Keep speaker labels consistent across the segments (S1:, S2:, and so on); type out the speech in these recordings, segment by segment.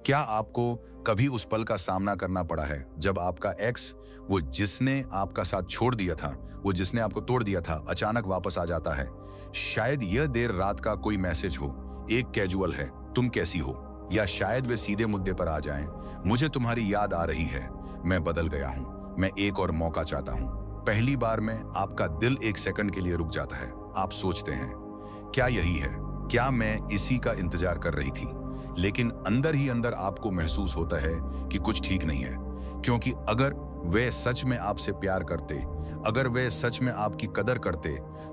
S1: क्या आपको कभी उस पल का सामना करना पड़ा है जब आपका एक्स, वो जिसने आपका साथ छोड़ दिया था, वो जिसने आपको तोड़ दिया था, अचानक वापस आ जाता है? शायद यह देर रात का कोई मैसेज हो, एक कैजुअल है, तुम कैसी हो, या शायद वे सीधे मुद्दे पर आ जाएं, मुझे तुम्हारी याद आ रही है, मैं बदल गया हूं, मैं एक और मौका चाहता हूं। पहली बार में आपका दिल एक सेकंड के लिए रुक जाता है। आप सोचते हैं, क्या यही है? क्या मैं इसी का इंतजार कर रही थी? लेकिन अंदर ही अंदर आपको महसूस होता है कि कुछ ठीक नहीं है, क्योंकि अगर वे सच में आपसे प्यार करते, अगर वे सच में आपकी कदर करते,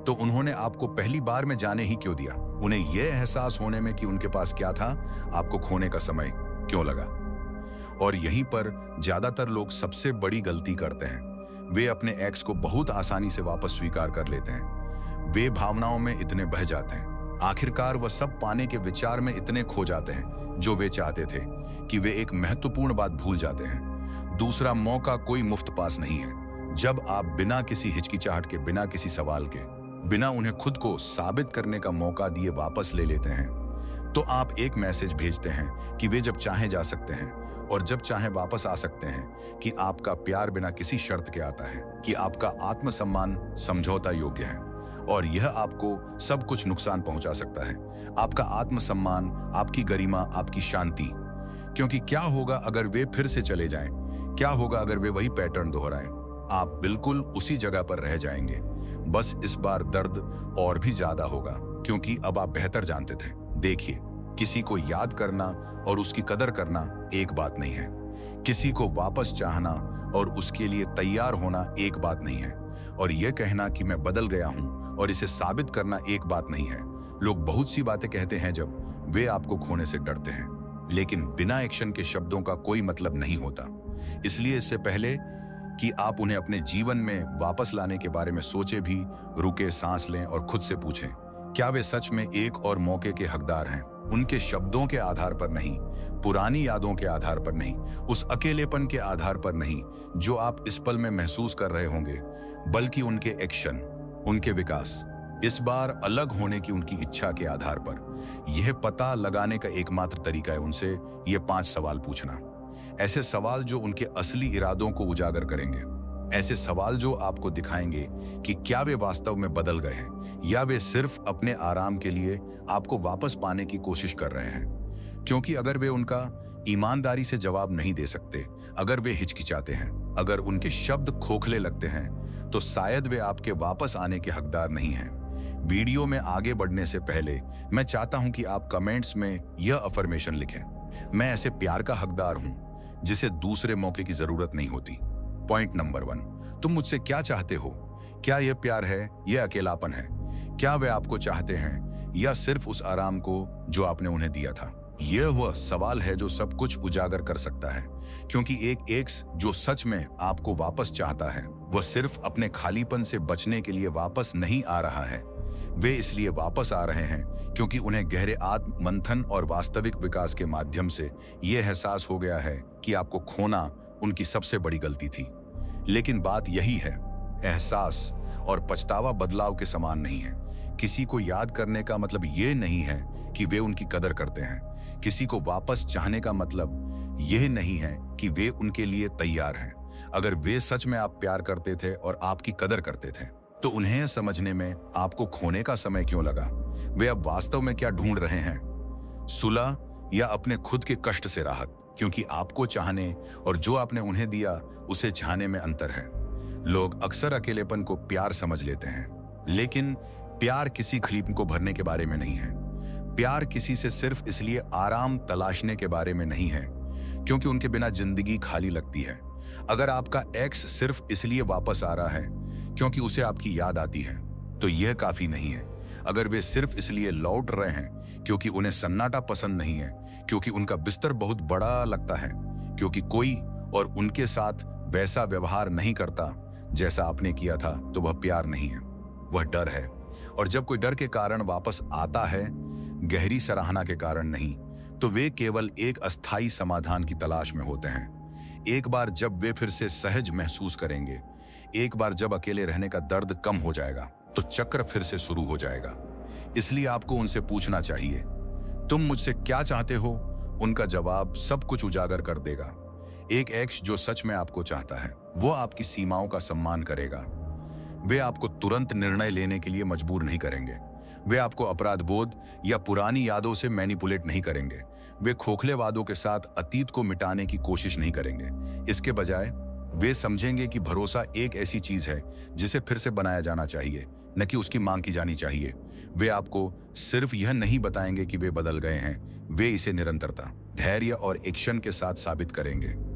S1: तो उन्होंने आपको पहली बार में जाने ही क्यों दिया? उन्हें यह एहसास होने में कि उनके पास क्या था, आपको खोने का समय क्यों लगा? और यहीं पर ज्यादातर लोग सबसे बड़ी गलती करते हैं। वे अपने एक्स को बहुत आसानी से वापस स्वीकार कर लेते हैं। वे भावनाओं में इतने बह जाते हैं, आखिरकार वह सब पाने के विचार में इतने खो जाते हैं जो वे चाहते थे, कि वे एक महत्वपूर्ण बात भूल जाते हैं। दूसरा मौका कोई मुफ्त पास नहीं है। जब आप बिना किसी हिचकिचाहट के, बिना किसी सवाल के, बिना उन्हें खुद को साबित करने का मौका दिए वापस ले लेते हैं, तो आप एक मैसेज भेजते हैं कि वे जब चाहे जा सकते हैं और जब चाहे वापस आ सकते हैं, कि आपका प्यार बिना किसी शर्त के आता है, कि आपका आत्मसम्मान समझौता योग्य है, और यह आपको सब कुछ नुकसान पहुंचा सकता है, आपका आत्मसम्मान, आपकी गरिमा, आपकी शांति। क्योंकि क्या होगा अगर वे फिर से चले जाएं? क्या होगा अगर वे वही पैटर्न दोहराएं? आप बिल्कुल उसी जगह पर रह जाएंगे। बस इस बार दर्द और भी ज्यादा होगा, क्योंकि अब आप बेहतर जानते थे। देखिए, किसी को याद करना और उसकी कदर करना एक बात नहीं है। किसी को वापस चाहना और उसके लिए तैयार होना एक बात नहीं है। और यह कहना कि मैं बदल गया हूं और इसे साबित करना एक बात नहीं है। लोग बहुत सी बातें कहते हैं जब वे आपको खोने से डरते हैं, लेकिन बिना एक्शन के शब्दों का कोई मतलब नहीं होता। इसलिए इससे पहले कि आप उन्हें अपने जीवन में वापस लाने के बारे में सोचे, भी रुके, सांस लें और खुद से पूछें, क्या वे सच में एक और मौके के हकदार हैं? उनके शब्दों के आधार पर नहीं, पुरानी यादों के आधार पर नहीं, उस अकेलेपन के आधार पर नहीं जो आप इस पल में महसूस कर रहे होंगे, बल्कि उनके एक्शन, उनके विकास, इस बार अलग होने की उनकी इच्छा के आधार पर। यह पता लगाने का एकमात्र तरीका है उनसे ये 5 सवाल पूछना। ऐसे सवाल जो उनके असली इरादों को उजागर करेंगे। ऐसे सवाल जो आपको दिखाएंगे कि क्या वे वास्तव में बदल गए हैं, या वे सिर्फ अपने आराम के लिए आपको वापस पाने की कोशिश कर रहे हैं। क्योंकि अगर वे उनका ईमानदारी से जवाब नहीं दे सकते, अगर वे हिचकिचाते हैं, अगर उनके शब्द खोखले लगते हैं, तो शायद वे आपके वापस आने के हकदार नहीं हैं। वीडियो में आगे बढ़ने से पहले मैं चाहता हूं कि आप कमेंट्स में यह अफर्मेशन लिखें, मैं ऐसे प्यार का हकदार हूं जिसे दूसरे मौके की जरूरत नहीं होती। पॉइंट नंबर 1, तुम मुझसे क्या चाहते हो? क्या यह प्यार है, यह अकेलापन है? क्या वे आपको चाहते हैं, या सिर्फ उस आराम को जो आपने उन्हें दिया था? यह वह सवाल है जो सब कुछ उजागर कर सकता है। क्योंकि एक एक्स जो सच में आपको वापस चाहता है, वह सिर्फ अपने खालीपन से बचने के लिए वापस नहीं आ रहा है। वे इसलिए वापस आ रहे हैं क्योंकि उन्हें गहरे आत्म मंथन और वास्तविक विकास के माध्यम से यह एहसास हो गया है कि आपको खोना उनकी सबसे बड़ी गलती थी। लेकिन बात यही है, एहसास और पछतावा बदलाव के समान नहीं है। किसी को याद करने का मतलब यह नहीं है कि वे उनकी कदर करते हैं। किसी को वापस चाहने का मतलब यह नहीं है कि वे उनके लिए तैयार हैं। अगर वे सच में आप प्यार करते थे और आपकी कदर करते थे, तो उन्हें समझने में आपको खोने का समय क्यों लगा? वे अब वास्तव में क्या ढूंढ रहे हैं? सुलह, या अपने खुद के कष्ट से राहत? क्योंकि आपको चाहने और जो आपने उन्हें दिया उसे चाहने में अंतर है। लोग अक्सर अकेलेपन को प्यार समझ लेते हैं, लेकिन प्यार किसी खलीपन को भरने के बारे में नहीं है। प्यार किसी से सिर्फ इसलिए आराम तलाशने के बारे में नहीं है क्योंकि उनके बिना जिंदगी खाली लगती है। अगर आपका एक्स सिर्फ इसलिए वापस आ रहा है क्योंकि उसे आपकी याद आती है, तो यह काफी नहीं है। अगर वे सिर्फ इसलिए लौट रहे हैं क्योंकि उन्हें सन्नाटा पसंद नहीं है, क्योंकि उनका बिस्तर बहुत बड़ा लगता है, क्योंकि कोई और उनके साथ वैसा व्यवहार नहीं करता जैसा आपने किया था, तो वह प्यार नहीं है, वह डर है। और जब कोई डर के कारण वापस आता है, गहरी सराहना के कारण नहीं, तो वे केवल एक अस्थायी समाधान की तलाश में होते हैं। एक बार जब वे फिर से सहज महसूस करेंगे, एक बार जब अकेले रहने का दर्द कम हो जाएगा, तो चक्र फिर से शुरू हो जाएगा। इसलिए आपको उनसे पूछना चाहिए, तुम मुझसे क्या चाहते हो? उनका जवाब सब कुछ उजागर कर देगा। एक एक्स जो सच में आपको चाहता है, वो आपकी सीमाओं का सम्मान करेगा। वे आपको तुरंत निर्णय लेने के लिए मजबूर नहीं करेंगे। वे आपको अपराध बोध या पुरानी यादों से मैनिपुलेट नहीं करेंगे। वे खोखले वादों के साथ अतीत को मिटाने की कोशिश नहीं करेंगे। इसके बजाय वे समझेंगे कि भरोसा एक ऐसी चीज है जिसे फिर से बनाया जाना चाहिए, न कि उसकी मांग की जानी चाहिए। वे आपको सिर्फ यह नहीं बताएंगे कि वे बदल गए हैं, वे इसे निरंतरता, धैर्य और एक्शन के साथ साबित करेंगे।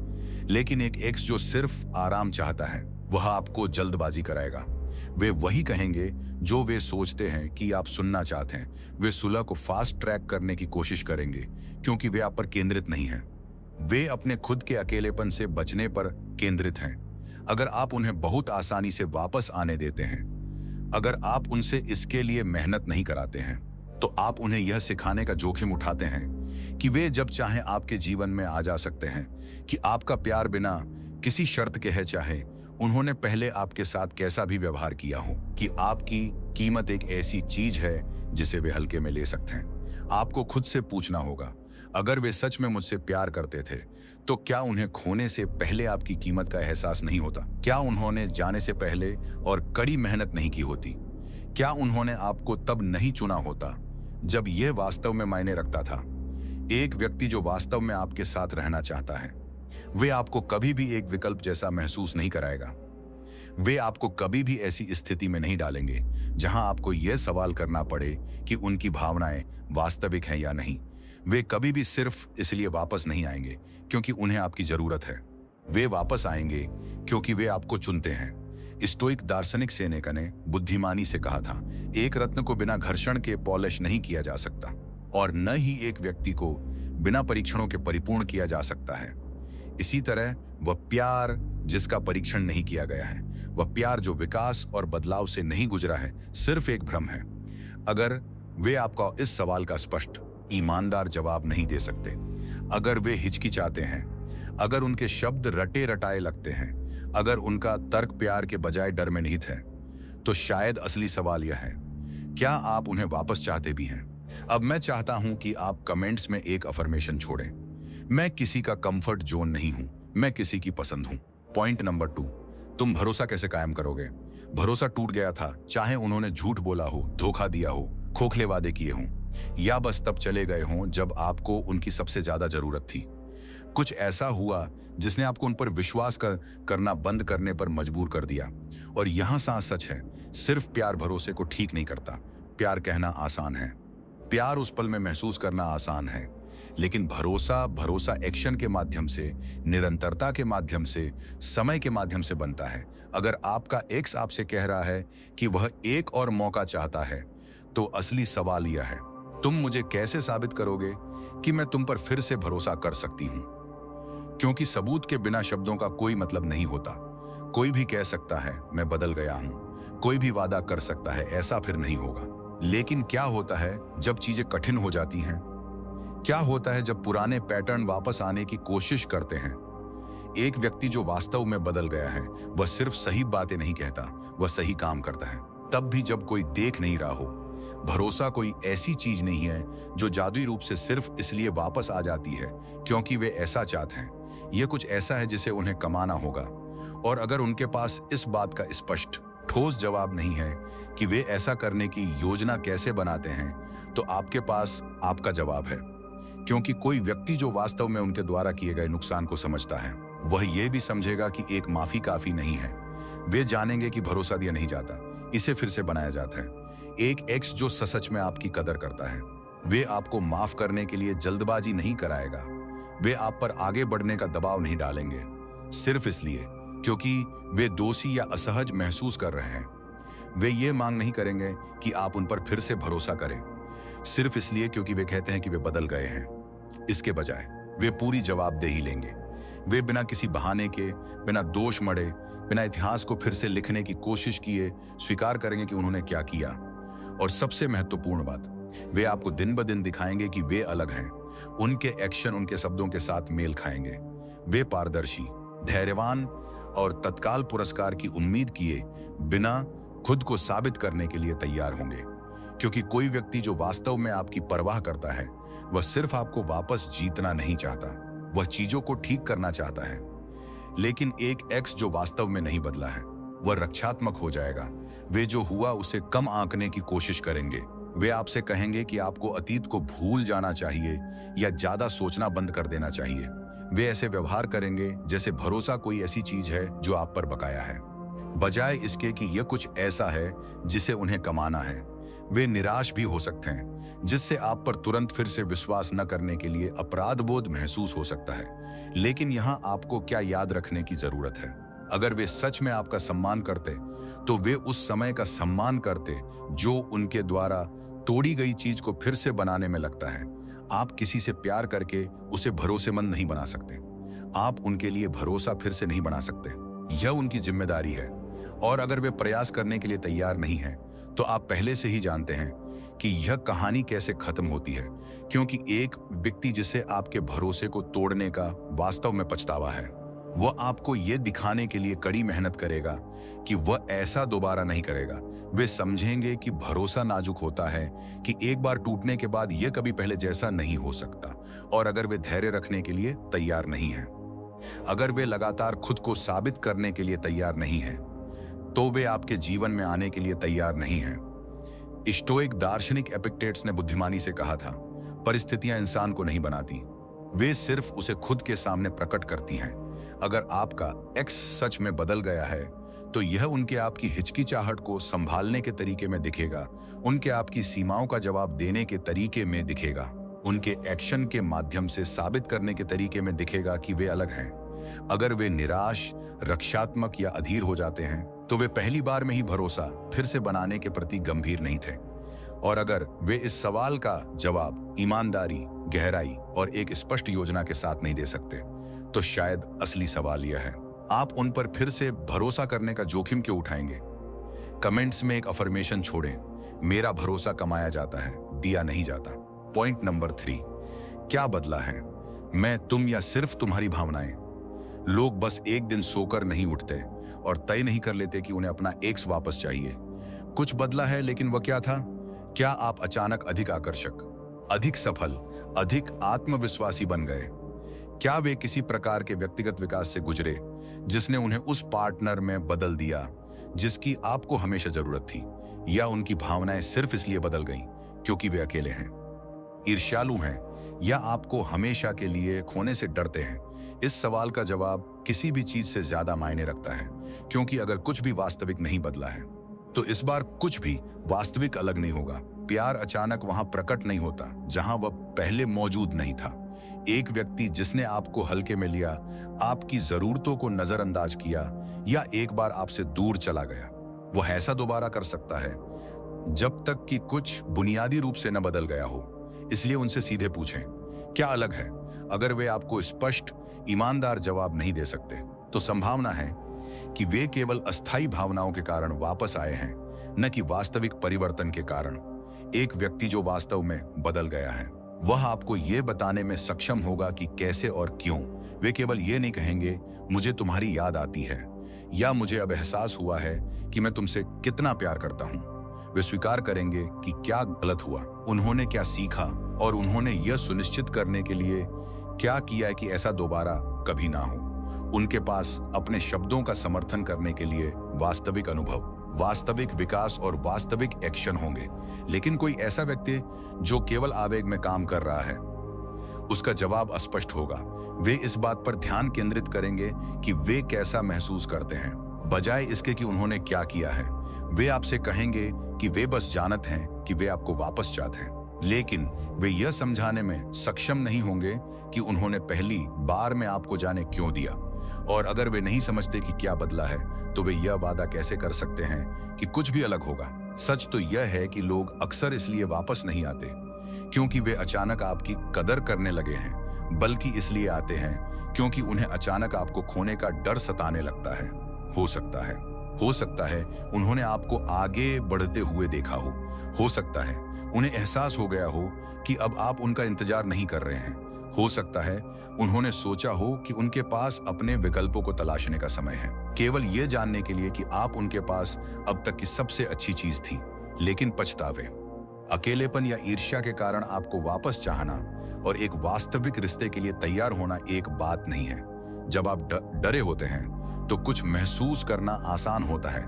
S1: लेकिन एक एक्स जो सिर्फ आराम चाहता है, वह आपको जल्दबाजी कराएगा। वे वही कहेंगे जो वे सोचते हैं कि आप सुनना चाहते हैं। वे सुलह को फास्ट ट्रैक करने की कोशिश करेंगे क्योंकि वे आप पर केंद्रित नहीं हैं। वे अपने खुद के अकेलेपन से बचने पर केंद्रित हैं। अगर आप उन्हें बहुत आसानी से वापस आने देते हैं, अगर आप उनसे इसके लिए मेहनत नहीं कराते हैं, तो आप उन्हें यह सिखाने का जोखिम उठाते हैं कि वे जब चाहें आपके जीवन में आ जा सकते हैं, कि आपका प्यार बिना किसी शर्त के है, चाहे उन्होंने पहले आपके साथ कैसा भी व्यवहार किया हो, कि आपकी कीमत एक ऐसी चीज है जिसे वे हल्के में ले सकते हैं। आपको खुद से पूछना होगा, अगर वे सच में मुझसे प्यार करते थे, तो क्या उन्हें खोने से पहले आपकी कीमत का एहसास नहीं होता? क्या उन्होंने जाने से पहले और कड़ी मेहनत नहीं की होती? क्या उन्होंने आपको तब नहीं चुना होता जब यह वास्तव में मायने रखता था? एक व्यक्ति जो वास्तव में आपके साथ रहना चाहता है, वे आपको कभी भी एक विकल्प जैसा महसूस नहीं कराएगा। वे आपको कभी भी ऐसी स्थिति में नहीं डालेंगे जहां आपको यह सवाल करना पड़े कि उनकी भावनाएं वास्तविक हैं या नहीं। वे कभी भी सिर्फ इसलिए वापस नहीं आएंगे क्योंकि उन्हें आपकी जरूरत है। वे वापस आएंगे क्योंकि वे आपको चुनते हैं। स्टोइक दार्शनिक सेनेका ने बुद्धिमानी से कहा था, एक रत्न को बिना घर्षण के पॉलिश नहीं किया जा सकता, और न ही एक व्यक्ति को बिना परीक्षणों के परिपूर्ण किया जा सकता है। इसी तरह वह प्यार जिसका परीक्षण नहीं किया गया है, वह प्यार जो विकास और बदलाव से नहीं गुजरा है, सिर्फ एक भ्रम है। अगर वे आपका इस सवाल का स्पष्ट, ईमानदार जवाब नहीं दे सकते, अगर वे हिचकिचाते हैं, अगर उनके शब्द रटे रटाए लगते हैं, अगर उनका तर्क प्यार के बजाय डर में निहित है, तो शायद असली सवाल यह है, क्या आप उन्हें वापस चाहते भी हैं? अब मैं चाहता हूं कि आप कमेंट्स में एक अफर्मेशन छोड़ें, मैं किसी का कंफर्ट जोन नहीं हूं, मैं किसी की पसंद हूं। पॉइंट नंबर 2, तुम भरोसा कैसे कायम करोगे? भरोसा टूट गया था, चाहे उन्होंने झूठ बोला हो, धोखा दिया हो, खोखले वादे किए हों, या बस तब चले गए हों जब आपको उनकी सबसे ज्यादा जरूरत थी। कुछ ऐसा हुआ जिसने आपको उन पर विश्वास करना बंद करने पर मजबूर कर दिया। और यहां सांस सच है, सिर्फ प्यार भरोसे को ठीक नहीं करता। प्यार कहना आसान है, प्यार उस पल में महसूस करना आसान है, लेकिन भरोसा एक्शन के माध्यम से, निरंतरता के माध्यम से, समय के माध्यम से बनता है। अगर आपका एक्स आपसे कह रहा है कि वह एक और मौका चाहता है, तो असली सवाल यह है, तुम मुझे कैसे साबित करोगे कि मैं तुम पर फिर से भरोसा कर सकती हूं? क्योंकि सबूत के बिना शब्दों का कोई मतलब नहीं होता। कोई भी कह सकता है मैं बदल गया हूं, कोई भी वादा कर सकता है ऐसा फिर नहीं होगा। लेकिन क्या होता है जब चीजें कठिन हो जाती हैं? क्या होता है जब पुराने पैटर्न वापस आने की कोशिश करते हैं? एक व्यक्ति जो वास्तव में बदल गया है, वह सिर्फ सही बातें नहीं कहता, वह सही काम करता है, तब भी जब कोई देख नहीं रहा हो। भरोसा कोई ऐसी चीज नहीं है जो जादुई रूप से सिर्फ इसलिए वापस आ जाती है क्योंकि वे ऐसा चाहते हैं। यह कुछ ऐसा है जिसे उन्हें कमाना होगा, और अगर उनके पास इस बात का स्पष्ट, ठोस जवाब नहीं है कि वे ऐसा करने की योजना कैसे बनाते हैं, तो आपके पास आपका जवाब है। क्योंकि कोई व्यक्ति जो वास्तव में उनके द्वारा किए गए नुकसान को समझता है, वह यह भी समझेगा कि एक माफी काफी नहीं है। वे जानेंगे कि भरोसा दिया नहीं जाता, इसे फिर से बनाया जाता है। एक एक्स जो सच में आपकी कदर करता है, वे आपको माफ करने के लिए जल्दबाजी नहीं कराएगा। वे आप पर आगे बढ़ने का दबाव नहीं डालेंगे, सिर्फ इसलिए क्योंकि वे दोषी या असहज महसूस कर रहे हैं। वे ये मांग नहीं करेंगे कि आप उन पर फिर से भरोसा करें, सिर्फ इसलिए क्योंकि वे कहते हैं कि वे बदल गए हैं। इसके बजाय वे पूरी जवाबदेही लेंगे। वे बिना किसी बहाने के, बिना दोष मढ़े, बिना इतिहास को फिर से लिखने की कोशिश किए स्वीकार करेंगे कि उन्होंने क्या किया। और सबसे महत्वपूर्ण बात, वे आपको दिन ब दिन दिखाएंगे कि वे अलग हैं। उनके एक्शन उनके शब्दों के साथ मेल खाएंगे। वे पारदर्शी, धैर्यवान और तत्काल पुरस्कार की उम्मीद किए बिना खुद को साबित करने के लिए तैयार होंगे। क्योंकि कोई व्यक्ति जो वास्तव में आपकी परवाह करता है, वह सिर्फ आपको वापस जीतना नहीं चाहता, वह चीजों को ठीक करना चाहता है। लेकिन एक एक्स जो वास्तव में नहीं बदला है, वह रक्षात्मक हो जाएगा। वे जो हुआ उसे कम आंकने की कोशिश करेंगे। वे आपसे कहेंगे कि आपको अतीत को भूल जाना चाहिए या ज्यादा सोचना बंद कर देना चाहिए। वे ऐसे व्यवहार करेंगे जैसे भरोसा कोई ऐसी चीज है जो आप पर बकाया है, बजाय इसके कि यह कुछ ऐसा है जिसे उन्हें कमाना है। वे निराश भी हो सकते हैं, जिससे आप पर तुरंत फिर से विश्वास न करने के लिए अपराध बोध महसूस हो सकता है। लेकिन यहाँ आपको क्या याद रखने की जरूरत है? अगर वे सच में आपका सम्मान करते तो वे उस समय का सम्मान करते जो उनके द्वारा तोड़ी गई चीज को फिर से बनाने में लगता है। आप किसी से प्यार करके उसे भरोसेमंद नहीं बना सकते। आप उनके लिए भरोसा फिर से नहीं बना सकते। यह उनकी जिम्मेदारी है। और अगर वे प्रयास करने के लिए तैयार नहीं हैं, तो आप पहले से ही जानते हैं कि यह कहानी कैसे खत्म होती है, क्योंकि एक व्यक्ति जिसे आपके भरोसे को तोड़ने का वास्तव में पछतावा है, वह आपको यह दिखाने के लिए कड़ी मेहनत करेगा कि वह ऐसा दोबारा नहीं करेगा। वे समझेंगे कि भरोसा नाजुक होता है, कि एक बार टूटने के बाद यह कभी पहले जैसा नहीं हो सकता। और अगर वे धैर्य रखने के लिए तैयार नहीं हैं, अगर वे लगातार खुद को साबित करने के लिए तैयार नहीं हैं, तो वे आपके जीवन में आने के लिए तैयार नहीं हैं। स्टोइक दार्शनिक एपिक्टेट्स ने बुद्धिमानी से कहा था, परिस्थितियां इंसान को नहीं बनाती, वे सिर्फ उसे खुद के सामने प्रकट करती हैं। अगर आपका एक्स सच में बदल गया है, तो यह उनके आपकी हिचकिचाहट को संभालने के तरीके में दिखेगा, उनके आपकी सीमाओं का जवाब देने के तरीके में दिखेगा, उनके एक्शन के माध्यम से साबित करने के तरीके में दिखेगा कि वे अलग हैं। अगर वे निराश, रक्षात्मक या अधीर हो जाते हैं, तो वे पहली बार में ही भरोसा फिर से बनाने के प्रति गंभीर नहीं थे। और अगर वे इस सवाल का जवाब ईमानदारी, गहराई और एक स्पष्ट योजना के साथ नहीं दे सकते, तो शायद असली सवाल यह है, आप उन पर फिर से भरोसा करने का जोखिम क्यों उठाएंगे? कमेंट्स में एक अफर्मेशन छोड़ें, मेरा भरोसा कमाया जाता है, दिया नहीं जाता। पॉइंट नंबर 3, क्या बदला है? मैं, तुम या सिर्फ तुम्हारी भावनाएं? लोग बस एक दिन सोकर नहीं उठते और तय नहीं कर लेते कि उन्हें अपना एक्स वापस चाहिए। कुछ बदला है, लेकिन वह क्या था? क्या आप अचानक अधिक आकर्षक, अधिक सफल, अधिक आत्मविश्वासी बन गए? क्या वे किसी प्रकार के व्यक्तिगत विकास से गुजरे जिसने उन्हें उस पार्टनर में बदल दिया जिसकी आपको हमेशा जरूरत थी? या उनकी भावनाएं सिर्फ इसलिए बदल गईं क्योंकि वे अकेले हैं, ईर्ष्यालु हैं, या आपको हमेशा के लिए खोने से डरते हैं? इस सवाल का जवाब किसी भी चीज से ज्यादा मायने रखता है, क्योंकि अगर कुछ भी वास्तविक नहीं बदला है, तो इस बार कुछ भी वास्तविक अलग नहीं होगा। प्यार अचानक वहां प्रकट नहीं होता जहां वह पहले मौजूद नहीं था। एक व्यक्ति जिसने आपको हल्के में लिया, आपकी जरूरतों को नजरअंदाज किया, या एक बार आपसे दूर चला गया, वह ऐसा दोबारा कर सकता है जब तक कि कुछ बुनियादी रूप से न बदल गया हो। इसलिए उनसे सीधे पूछें, क्या अलग है? अगर वे आपको स्पष्ट, ईमानदार जवाब नहीं दे सकते, तो संभावना है कि वे केवल अस्थायी भावनाओं के कारण वापस आए हैं, न कि वास्तविक परिवर्तन के कारण। एक व्यक्ति जो वास्तव में बदल गया है, वह आपको यह बताने में सक्षम होगा कि कैसे और क्यों। वे केवल ये नहीं कहेंगे, मुझे तुम्हारी याद आती है, या मुझे अब एहसास हुआ है कि मैं तुमसे कितना प्यार करता हूं। वे स्वीकार करेंगे कि क्या गलत हुआ, उन्होंने क्या सीखा, और उन्होंने यह सुनिश्चित करने के लिए क्या किया है कि ऐसा दोबारा कभी ना हो। उनके पास अपने शब्दों का समर्थन करने के लिए वास्तविक अनुभव, वास्तविक विकास और वास्तविक एक्शन होंगे। लेकिन कोई ऐसा व्यक्ति जो केवल आवेग में काम कर रहा है, उसका जवाब अस्पष्ट होगा। वे इस बात पर ध्यान केंद्रित करेंगे कि वे कैसा महसूस करते हैं, बजाय इसके कि उन्होंने क्या किया है। वे आपसे कहेंगे कि वे बस जानते हैं कि वे आपको वापस चाहते हैं, लेकिन वे यह समझाने में सक्षम नहीं होंगे कि उन्होंने पहली बार में आपको जाने क्यों दिया। और अगर वे नहीं समझते कि क्या बदला है, तो वे यह वादा कैसे कर सकते हैं कि कुछ भी अलग होगा? सच तो यह है कि लोग अक्सर इसलिए वापस नहीं आते क्योंकि वे अचानक आपकी कदर करने लगे हैं, बल्कि इसलिए आते हैं क्योंकि उन्हें अचानक आपको खोने का डर सताने लगता है। हो सकता है उन्होंने आपको आगे बढ़ते हुए देखा हो सकता है उन्हें एहसास हो गया हो कि अब आप उनका इंतजार नहीं कर रहे हैं। हो सकता है उन्होंने सोचा हो कि उनके पास अपने विकल्पों को तलाशने का समय है, केवल यह जानने के लिए कि आप उनके पास अब तक की सबसे अच्छी चीज थी। लेकिन पछतावे, अकेलेपन या ईर्ष्या के कारण आपको वापस चाहना और एक वास्तविक रिश्ते के लिए तैयार होना एक बात नहीं है। जब आप डरे होते हैं तो कुछ महसूस करना आसान होता है।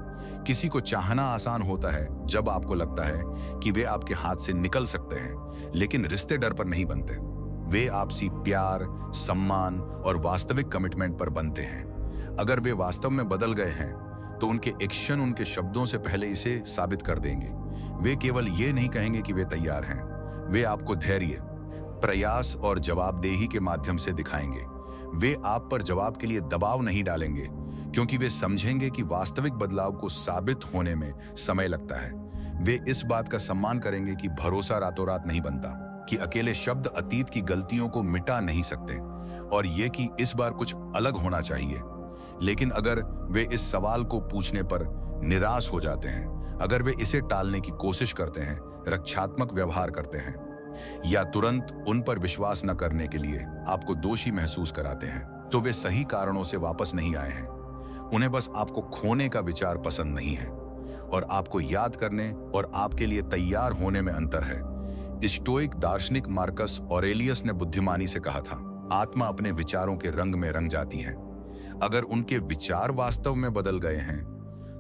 S1: किसी को चाहना आसान होता है जब आपको लगता है कि वे आपके हाथ से निकल सकते हैं, लेकिन रिश्ते डर पर नहीं बनते। वे आपसी प्यार, सम्मान और वास्तविक कमिटमेंट पर बनते हैं। अगर वे वास्तव में बदल गए हैं तो उनके एक्शन उनके शब्दों से पहले इसे साबित कर देंगे। वे केवल ये नहीं कहेंगे कि वे तैयार हैं, वे आपको धैर्य, प्रयास और जवाबदेही के माध्यम से दिखाएंगे। वे आप पर जवाब के लिए दबाव नहीं डालेंगे, क्योंकि वे समझेंगे कि वास्तविक बदलाव को साबित होने में समय लगता है। वे इस बात का सम्मान करेंगे कि भरोसा रातों रात नहीं बनता, कि अकेले शब्द अतीत की गलतियों को मिटा नहीं सकते, और ये कि इस बार कुछ अलग होना चाहिए। लेकिन अगर वे इस सवाल को पूछने पर निराश हो जाते हैं, अगर वे इसे टालने की कोशिश करते हैं, रक्षात्मक व्यवहार करते हैं, या तुरंत उन पर विश्वास न करने के लिए आपको दोषी महसूस कराते हैं, तो वे सही कारणों से वापस नहीं आए हैं। उन्हें बस आपको खोने का विचार पसंद नहीं है, और आपको याद करने और आपके लिए तैयार होने में अंतर है। स्टोइक दार्शनिक मार्कस ऑरेलियस ने बुद्धिमानी से कहा था, आत्मा अपने विचारों के रंग में रंग जाती है। अगर उनके विचार वास्तव में बदल गए हैं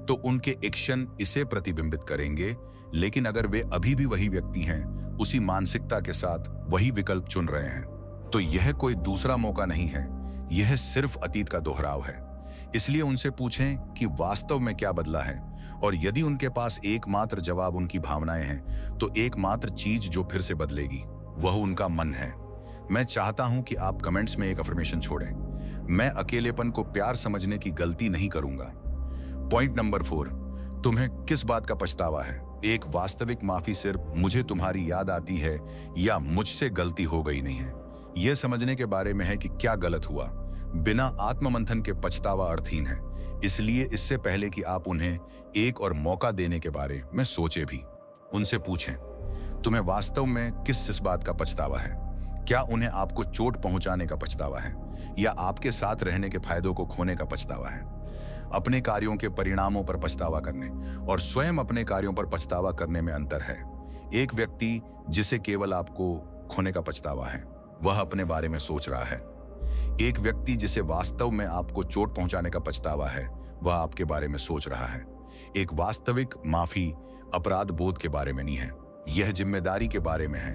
S1: तो उनके एक्शन इसे प्रतिबिंबित करेंगे, लेकिन अगर वे अभी भी वही व्यक्ति हैं, उसी मानसिकता के साथ वही विकल्प चुन रहे हैं, तो यह कोई दूसरा मौका नहीं है, यह सिर्फ अतीत का दोहराव है। इसलिए उनसे पूछें कि वास्तव में क्या बदला है, और यदि उनके पास एकमात्र जवाब उनकी भावनाएं हैं, तो एकमात्र चीज जो फिर से बदलेगी वह उनका मन है। मैं चाहता हूं कि आप कमेंट्स में एक अफर्मेशन छोड़ें, मैं अकेलेपन को प्यार समझने की गलती नहीं करूंगा। पॉइंट नंबर 4, तुम्हें किस बात का पछतावा है? एक वास्तविक माफी सिर्फ मुझे तुम्हारी याद आती है या मुझसे गलती हो गई नहीं है, यह समझने के बारे में है कि क्या गलत हुआ। बिना आत्ममंथन के पछतावा अर्थहीन है। इसलिए इससे पहले कि आप उन्हें एक और मौका देने के बारे में सोचे भी, उनसे पूछें, तुम्हें वास्तव में किस बात का पछतावा है? क्या उन्हें आपको चोट पहुंचाने का पछतावा है, या आपके साथ रहने के फायदों को खोने का पछतावा है? अपने कार्यों के परिणामों पर पछतावा करने और स्वयं अपने कार्यों पर पछतावा करने में अंतर है। एक व्यक्ति जिसे केवल आपको खोने का पछतावा है, वह अपने बारे में सोच रहा है। एक व्यक्ति जिसे वास्तव में आपको चोट पहुंचाने का पछतावा है, वह आपके बारे में सोच रहा है। एक वास्तविक माफी अपराध बोध के बारे में नहीं है, यह जिम्मेदारी के बारे में है।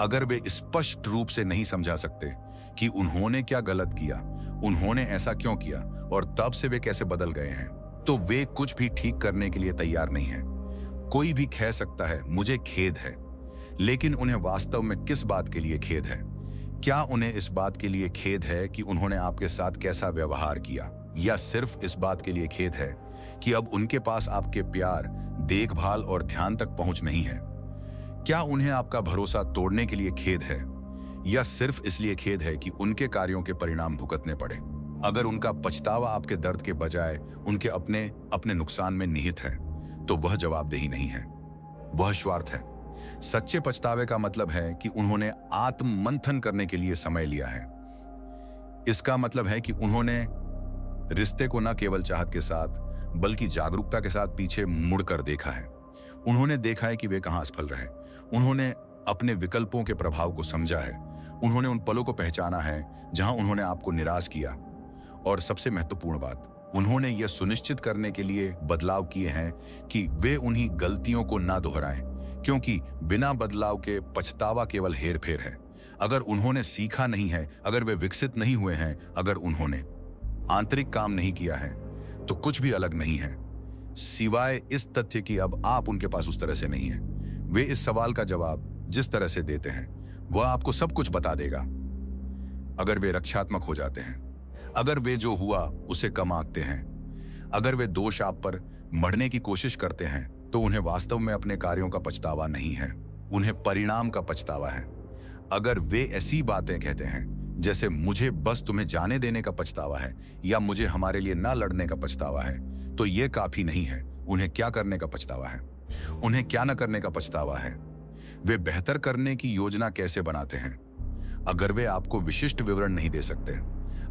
S1: अगर वे स्पष्ट रूप से नहीं समझा सकते कि उन्होंने क्या गलत किया, उन्होंने ऐसा क्यों किया और तब से वे कैसे बदल गए हैं, तो वे कुछ भी ठीक करने के लिए तैयार नहीं हैं। कोई भी कह सकता है मुझे खेद है, लेकिन उन्हें वास्तव में किस बात के लिए खेद है? क्या उन्हें इस बात के लिए खेद है कि उन्होंने आपके साथ कैसा व्यवहार किया, या सिर्फ इस बात के लिए खेद है कि अब उनके पास आपके प्यार, देखभाल और ध्यान तक पहुंच नहीं है? क्या उन्हें आपका भरोसा तोड़ने के लिए खेद है, या सिर्फ इसलिए खेद है कि उनके कार्यों के परिणाम भुगतने पड़े? अगर उनका पछतावा आपके दर्द के बजाय उनके अपने नुकसान में निहित है, तो वह जवाबदेही नहीं है, वह स्वार्थ है। सच्चे पछतावे का मतलब है कि उन्होंने आत्ममंथन करने के लिए समय लिया है। इसका मतलब है कि उन्होंने रिश्ते को न केवल चाहत के साथ बल्कि जागरूकता के साथ पीछे मुड़कर देखा है। उन्होंने देखा है कि वे कहां असफल रहे, उन्होंने अपने विकल्पों के प्रभाव को समझा है, उन्होंने उन पलों को पहचाना है जहां उन्होंने आपको निराश किया, और सबसे महत्वपूर्ण बात, उन्होंने यह सुनिश्चित करने के लिए बदलाव किए हैं कि वे उन्हीं गलतियों को ना दोहराएं, क्योंकि बिना बदलाव के पछतावा केवल हेरफेर है। अगर उन्होंने सीखा नहीं है, अगर वे विकसित नहीं हुए हैं, अगर उन्होंने आंतरिक काम नहीं किया है, तो कुछ भी अलग नहीं है, सिवाय इस तथ्य कि अब आप उनके पास उस तरह से नहीं है। वे इस सवाल का जवाब जिस तरह से देते हैं, वह आपको सब कुछ बता देगा। अगर वे रक्षात्मक हो जाते हैं, अगर वे जो हुआ उसे कम आंकते हैं, अगर वे दोष आप पर मढ़ने की कोशिश करते हैं, तो उन्हें वास्तव में अपने कार्यों का पछतावा नहीं है, उन्हें परिणाम का पछतावा है। अगर वे ऐसी बातें कहते हैं जैसे मुझे बस तुम्हें जाने देने का पछतावा है, या मुझे हमारे लिए ना लड़ने का पछतावा है, तो यह काफी नहीं है। उन्हें क्या करने का पछतावा है, उन्हें क्या न करने का पछतावा है, वे बेहतर करने की योजना कैसे बनाते हैं। अगर वे आपको विशिष्ट विवरण नहीं दे सकते,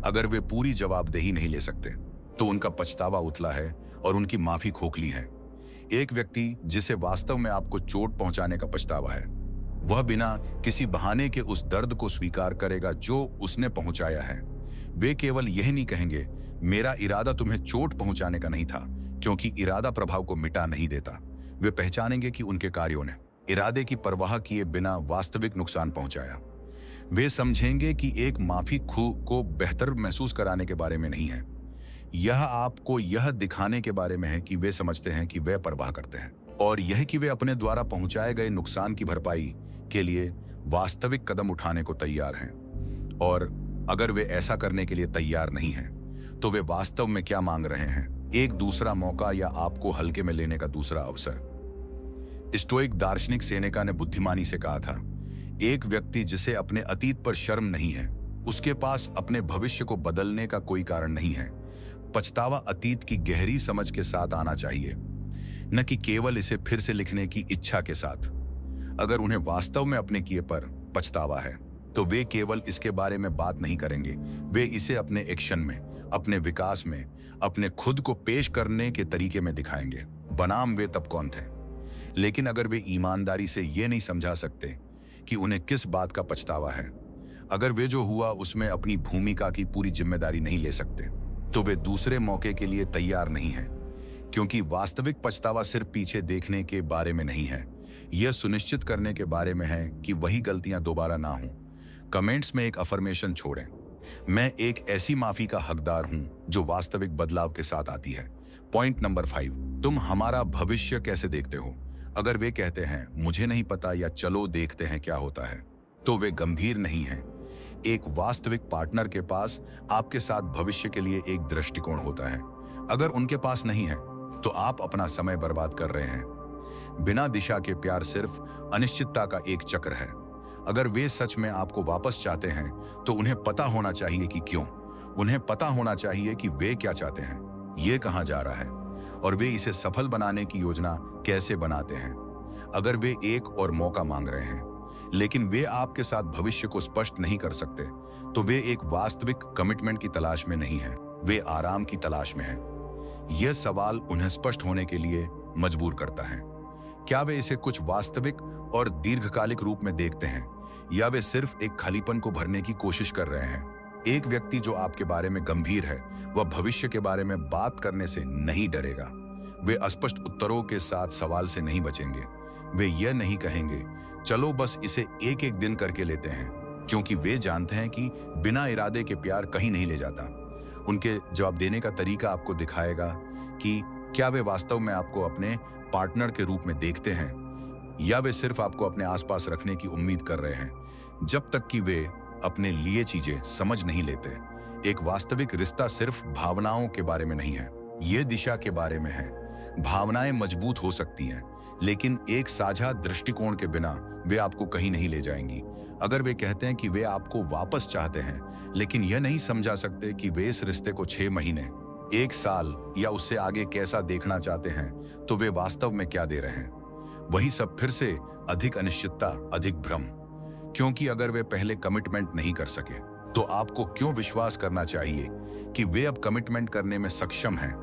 S1: अगर वे पूरी जवाबदेही नहीं ले सकते, तो उनका पछतावा उथला है और उनकी माफी खोखली है। एक व्यक्ति जिसे वास्तव में आपको चोट पहुंचाने का पछतावा है, वह बिना किसी बहाने के उस दर्द को स्वीकार करेगा जो उसने पहुंचाया है। वे केवल यह नहीं कहेंगे, मेरा इरादा तुम्हें चोट पहुंचाने का नहीं था, क्योंकि इरादा प्रभाव को मिटा नहीं देता। वे पहचानेंगे कि उनके कार्यों ने इरादे की परवाह किए बिना वास्तविक नुकसान पहुंचाया। वे समझेंगे कि एक माफी खुद को बेहतर महसूस कराने के बारे में नहीं है, यह आपको यह दिखाने के बारे में है कि वे समझते हैं कि वे परवाह करते हैं, और यह कि वे अपने द्वारा पहुंचाए गए नुकसान की भरपाई के लिए वास्तविक कदम उठाने को तैयार हैं। और अगर वे ऐसा करने के लिए तैयार नहीं हैं, तो वे वास्तव में क्या मांग रहे हैं? एक दूसरा मौका या आपको हल्के में लेने का दूसरा अवसर। स्टोइक दार्शनिक सेनेका ने बुद्धिमानी से कहा था, एक व्यक्ति जिसे अपने अतीत पर शर्म नहीं है, उसके पास अपने भविष्य को बदलने का कोई कारण नहीं है। पछतावा अतीत की गहरी समझ के साथ आना चाहिए, न कि केवल इसे फिर से लिखने की इच्छा के साथ। अगर उन्हें वास्तव में अपने किए पर पछतावा है, तो वे केवल इसके बारे में बात नहीं करेंगे, वे इसे अपने एक्शन में, अपने विकास में, अपने खुद को पेश करने के तरीके में दिखाएंगे, बनाम वे तब कौन थे। लेकिन अगर वे ईमानदारी से ये नहीं समझा सकते कि उन्हें किस बात का पछतावा है, अगर वे जो हुआ उसमें अपनी भूमिका की पूरी जिम्मेदारी नहीं ले सकते, तो वे दूसरे मौके के लिए तैयार नहीं हैं, क्योंकि वास्तविक पछतावा सिर्फ पीछे देखने के बारे में नहीं है, यह सुनिश्चित करने के बारे में है कि वही गलतियां दोबारा ना हों। कमेंट्स में एक अफर्मेशन छोड़ें, मैं एक ऐसी माफी का हकदार हूं जो वास्तविक बदलाव के साथ आती है। पॉइंट नंबर 5, तुम हमारा भविष्य कैसे देखते हो? अगर वे कहते हैं मुझे नहीं पता या चलो देखते हैं क्या होता है, तो वे गंभीर नहीं हैं। एक वास्तविक पार्टनर के पास आपके साथ भविष्य के लिए एक दृष्टिकोण होता है। अगर उनके पास नहीं है, तो आप अपना समय बर्बाद कर रहे हैं। बिना दिशा के प्यार सिर्फ अनिश्चितता का एक चक्र है। अगर वे सच में आपको वापस चाहते हैं, तो उन्हें पता होना चाहिए कि क्यों। उन्हें पता होना चाहिए कि वे क्या चाहते हैं, ये कहां जा रहा है, और वे इसे सफल बनाने की योजना कैसे बनाते हैं। अगर वे एक और मौका मांग रहे हैं, लेकिन वे आपके साथ भविष्य को स्पष्ट नहीं कर सकते, तो वे एक वास्तविक कमिटमेंट की तलाश में नहीं हैं, वे आराम की तलाश में हैं। यह सवाल उन्हें स्पष्ट होने के लिए मजबूर करता है। क्या वे इसे कुछ वास्तविक और दीर्घकालिक रूप में देखते हैं, या वे सिर्फ एक खालीपन को भरने की कोशिश कर रहे हैं? एक व्यक्ति जो आपके बारे में गंभीर है, वह भविष्य के बारे में बात करने से नहीं डरेगा। वे अस्पष्ट उत्तरों के साथ सवाल से नहीं बचेंगे। वे यह नहीं कहेंगे, चलो बस इसे एक एक दिन करके लेते हैं, क्योंकि वे जानते हैं कि बिना इरादे के प्यार कहीं नहीं ले जाता। उनके जवाब देने का तरीका आपको दिखाएगा कि क्या वे वास्तव में आपको अपने पार्टनर के रूप में देखते हैं, या वे सिर्फ आपको अपने आसपास रखने की उम्मीद कर रहे हैं, जब तक कि वे अपने लिए चीजें समझ नहीं लेते। एक वास्तविक रिश्ता सिर्फ भावनाओं के बारे में नहीं है, ये दिशा के बारे में है। भावनाएं मजबूत हो सकती हैं, लेकिन एक साझा दृष्टिकोण के बिना वे आपको कहीं नहीं ले जाएंगी। अगर वे कहते हैं कि वे आपको वापस चाहते हैं, लेकिन यह नहीं समझा सकते कि वे इस रिश्ते को 6 महीने, 1 साल या उससे आगे कैसा देखना चाहते हैं, तो वे वास्तव में क्या दे रहे हैं? वही सब, फिर से अधिक अनिश्चितता, अधिक भ्रम। क्योंकि अगर वे पहले कमिटमेंट नहीं कर सके, तो आपको क्यों विश्वास करना चाहिए कि वे अब कमिटमेंट करने में सक्षम हैं?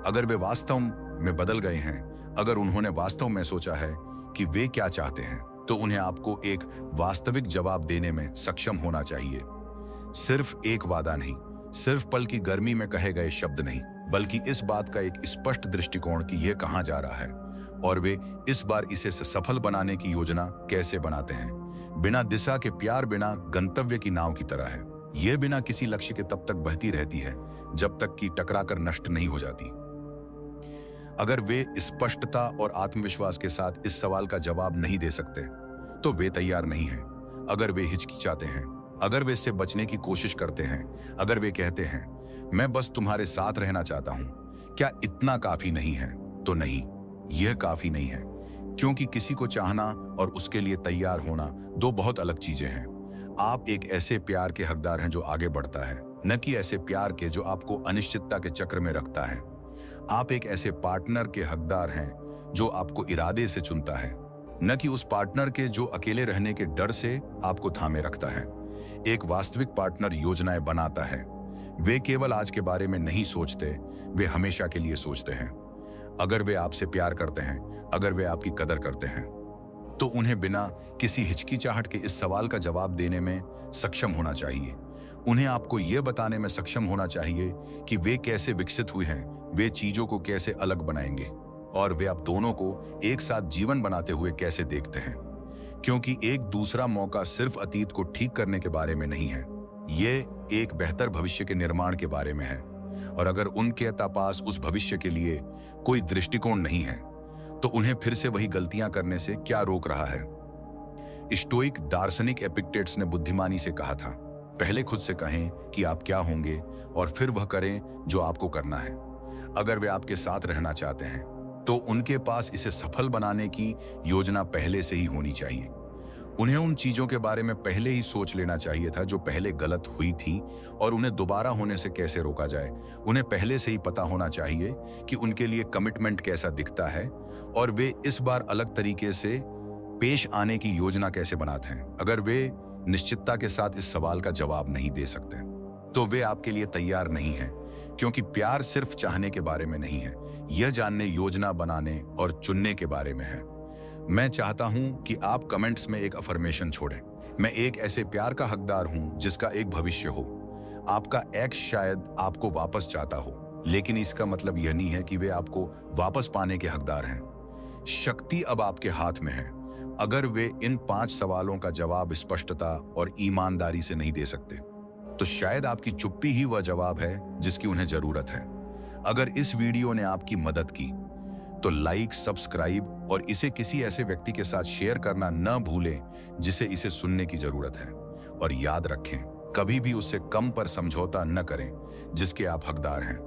S1: अगर वे वास्तव में बदल गए हैं, अगर उन्होंने वास्तव में सोचा है कि वे क्या चाहते हैं, तो उन्हें आपको एक वास्तविक जवाब देने में सक्षम होना चाहिए। सिर्फ एक वादा नहीं, सिर्फ पल की गर्मी में कहे गए शब्द नहीं, बल्कि इस बात का एक स्पष्ट दृष्टिकोण कि यह कहां जा रहा है, और वे इस बार इसे सफल बनाने की योजना कैसे बनाते हैं। बिना दिशा के प्यार बिना गंतव्य की नाव की तरह है। यह बिना किसी लक्ष्य के तब तक बहती रहती है जब तक कि टकराकर नष्ट नहीं हो जाती। अगर वे स्पष्टता और आत्मविश्वास के साथ इस सवाल का जवाब नहीं दे सकते, तो वे तैयार नहीं हैं। अगर वे हिचकिचाते हैं, अगर वे इससे बचने की कोशिश करते हैं, अगर वे कहते हैं मैं बस तुम्हारे साथ रहना चाहता हूं, क्या इतना काफी नहीं है? तो नहीं, यह काफी नहीं है, क्योंकि किसी को चाहना और उसके लिए तैयार होना 2 बहुत अलग चीजें हैं। आप एक ऐसे प्यार के हकदार हैं जो आगे बढ़ता है, न कि ऐसे प्यार के जो आपको अनिश्चितता के चक्र में रखता है। आप एक ऐसे पार्टनर के हकदार हैं जो आपको इरादे से चुनता है, न कि उस पार्टनर के जो अकेले रहने के डर से आपको थामे रखता है। एक वास्तविक पार्टनर योजनाएं बनाता है। वे केवल आज के बारे में नहीं सोचते, वे हमेशा के लिए सोचते हैं। अगर वे आपसे प्यार करते हैं, अगर वे आपकी कदर करते हैं, तो उन्हें बिना किसी हिचकिचाहट के इस सवाल का जवाब देने में सक्षम होना चाहिए। उन्हें आपको यह बताने में सक्षम होना चाहिए कि वे कैसे विकसित हुए हैं, वे चीजों को कैसे अलग बनाएंगे और वे आप दोनों को एक साथ जीवन बनाते हुए कैसे देखते हैं। क्योंकि एक दूसरा मौका सिर्फ अतीत को ठीक करने के बारे में नहीं है, ये एक बेहतर भविष्य के निर्माण के बारे में है। और अगर उनके पास उस भविष्य के लिए कोई दृष्टिकोण नहीं है तो उन्हें फिर से वही गलतियां करने से क्या रोक रहा है। स्टोइक दार्शनिक एपिक्टेट्स ने बुद्धिमानी से कहा था, पहले खुद से कहें कि आप क्या होंगे और फिर वह करें जो आपको करना है। अगर वे आपके साथ रहना चाहते हैं तो उनके पास इसे सफल बनाने की योजना पहले से ही होनी चाहिए। उन्हें उन चीजों के बारे में पहले ही सोच लेना चाहिए था जो पहले गलत हुई थी और उन्हें दोबारा होने से कैसे रोका जाए। उन्हें पहले से ही पता होना चाहिए कि उनके लिए कमिटमेंट कैसा दिखता है और वे इस बार अलग तरीके से पेश आने की योजना कैसे बनाते हैं। अगर वे निश्चितता के साथ इस सवाल का जवाब नहीं दे सकते तो वे आपके लिए तैयार नहीं हैं, क्योंकि प्यार सिर्फ चाहने के बारे में नहीं है, यह जानने, योजना बनाने और चुनने के बारे में है। मैं चाहता हूं कि आप कमेंट्स में एक अफर्मेशन छोड़ें, मैं एक ऐसे प्यार का हकदार हूं जिसका एक भविष्य हो। आपका एक्स शायद आपको वापस चाहता हो, लेकिन इसका मतलब यह नहीं है कि वे आपको वापस पाने के हकदार हैं। शक्ति अब आपके हाथ में है। अगर वे इन 5 सवालों का जवाब स्पष्टता और ईमानदारी से नहीं दे सकते तो शायद आपकी चुप्पी ही वह जवाब है जिसकी उन्हें जरूरत है। अगर इस वीडियो ने आपकी मदद की तो लाइक, सब्सक्राइब और इसे किसी ऐसे व्यक्ति के साथ शेयर करना न भूलें जिसे इसे सुनने की जरूरत है। और याद रखें, कभी भी उससे कम पर समझौता न करें जिसके आप हकदार हैं।